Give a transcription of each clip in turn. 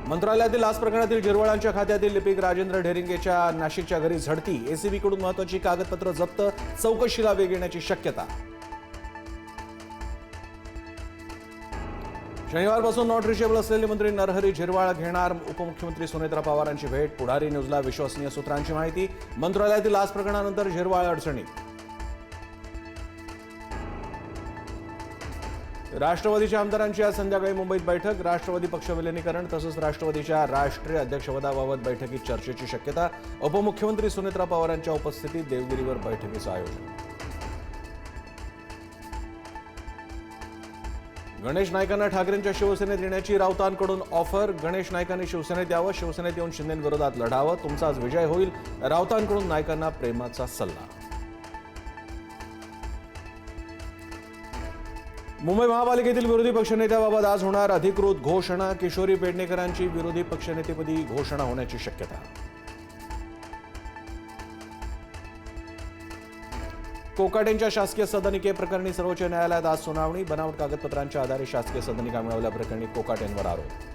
मंत्रालयातील लाच प्रकरणातील झिरवाळांच्या खात्यातील लिपिक राजेंद्र ढेरिंगेच्या नाशिकच्या घरी झडती, एसीबीकडून महत्त्वाची कागदपत्र जप्त, चौकशीला वेग येण्याची शक्यता. शनिवारपासून नॉट रिचेबल असलेले मंत्री नरहरी झिरवाळ घेणार उपमुख्यमंत्री सुनेत्रा पवारांची भेट. पुढारी न्यूजला विश्वसनीय सूत्रांची माहिती. मंत्रालयातील लाच प्रकरणानंतर झिरवाळ अडचणीत. राष्ट्रवादीच्या आमदारांची आज संध्याकाळी मुंबईत बैठक. राष्ट्रवादी पक्ष विलिनीकरण तसंच राष्ट्रवादीच्या राष्ट्रीय अध्यक्षपदाबाबत बैठकीत चर्चेची शक्यता. उपमुख्यमंत्री सुनेत्रा पवारांच्या उपस्थितीत देवगिरीवर बैठकीचं आयोजन. गणेश नाईकांना ठाकरेंच्या शिवसेनेत येण्याची राऊतांकडून ऑफर. गणेश नाईकांनी शिवसेनेत यावं, शिवसेनेत येऊन शिंदेंविरोधात लढावं, तुमचाच विजय होईल. राऊतांकडून नाईकांना प्रेमाचा सल्ला. मुंबई महापालिकेतील विरोधी पक्षनेत्याबाबत आज होणार अधिकृत घोषणा. किशोरी पेडणेकरांची विरोधी पक्षनेतेपदी घोषणा होण्याची शक्यता. कोकाटेंच्या शासकीय सदनिकेप्रकरणी सर्वोच्च न्यायालयात आज सुनावणी. बनावट कागदपत्रांच्या आधारे शासकीय सदनिका मिळवल्याप्रकरणी कोकाटेंवर आरोप.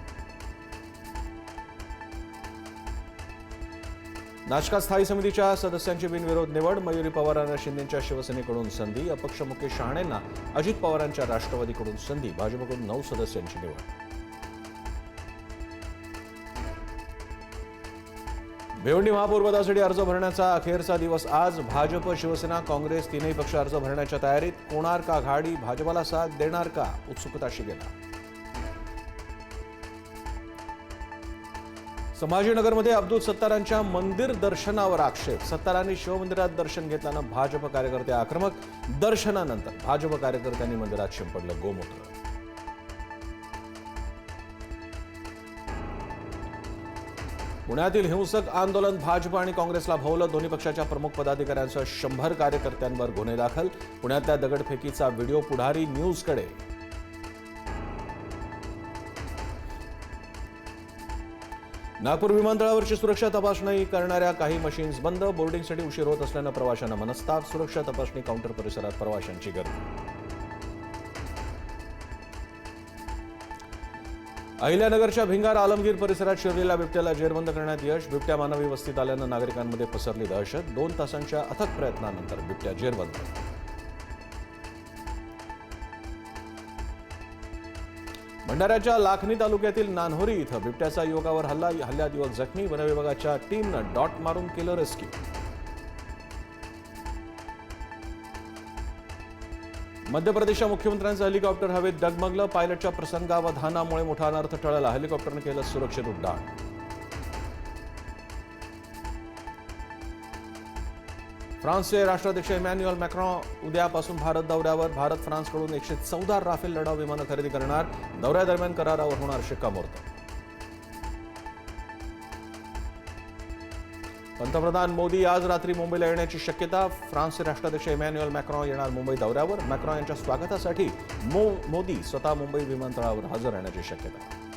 नाशकात स्थायी समितीच्या सदस्यांची बिनविरोध निवड. मयुरी पवारांना शिंदेंच्या शिवसेनेकडून संधी. अपक्ष मुकेश शहाणेंना अजित पवारांच्या राष्ट्रवादीकडून संधी. भाजपकडून 9 सदस्यांची निवड. भिवंडी महापौरपदासाठी अर्ज भरण्याचा अखेरचा दिवस आज. भाजप, शिवसेना, काँग्रेस तीनही पक्ष अर्ज भरण्याच्या तयारीत. कोणार्क आघाडी भाजपाला साथ देणार का, उत्सुकताशी गेला. संभाजीनगरमध्ये अब्दुल सत्तारांच्या मंदिर दर्शनावर आक्षेप. सत्तारांनी शिवमंदिरात दर्शन घेतल्यानं भाजप कार्यकर्ते आक्रमक. दर्शनानंतर भाजप कार्यकर्त्यांनी मंदिरात शिंपडलं गोमूत्र. पुण्यातील हिंसक आंदोलन भाजप आणि काँग्रेसला भोवलं. दोन्ही पक्षाच्या प्रमुख पदाधिकाऱ्यांसह 100 कार्यकर्त्यांवर गुन्हे दाखल. पुण्यातल्या दगडफेकीचा व्हिडिओ पुढारी न्यूजकडे. नागपूर विमानतळावरची सुरक्षा तपासणी करणाऱ्या काही मशीन्स बंद. बोर्डिंगसाठी उशीर होत असल्यानं प्रवाशांना मनस्ताप. सुरक्षा तपासणी काउंटर परिसरात प्रवाशांची गर्दी. अहिल्यानगरच्या भिंगार आलमगीर परिसरात शिरलेल्या बिबट्याला जेरबंद करण्यात यश. बिबट्या मानवी वस्तीत आल्यानं नागरिकांमध्ये पसरली दहशत. 2 तासांच्या अथक प्रयत्नानंतर बिबट्या जेरबंद. भंडाऱ्याच्या लाखनी तालुक्यातील नान्होरी इथं बिबट्याचा युवकावर हल्ला. हल्ल्यात युवक जखमी. वनविभागाच्या टीमनं डॉट मारून केलं रेस्क्यू. मध्य प्रदेशच्या मुख्यमंत्र्यांचं हेलिकॉप्टर हवेत डगमगलं. पायलटच्या प्रसंगावधानामुळे मोठा अनर्थ टळला. हेलिकॉप्टरनं केलं सुरक्षित उड्डाण. फ्रान्सचे राष्ट्राध्यक्ष इमॅन्युएल मॅक्रॉन उद्यापासून भारत दौऱ्यावर. भारत फ्रान्सकडून 114 राफेल लढाऊ विमानं खरेदी करणार. दौऱ्यादरम्यान करारावर होणार शिक्कामोर्तब. पंतप्रधान मोदी आज रात्री मुंबईला येण्याची शक्यता. फ्रान्सचे राष्ट्राध्यक्ष इमॅन्युएल मॅक्रॉन येणार मुंबई दौऱ्यावर. मॅक्रॉन यांच्या स्वागतासाठी मोदी स्वतः मुंबई विमानतळावर हजर राहण्याची शक्यता.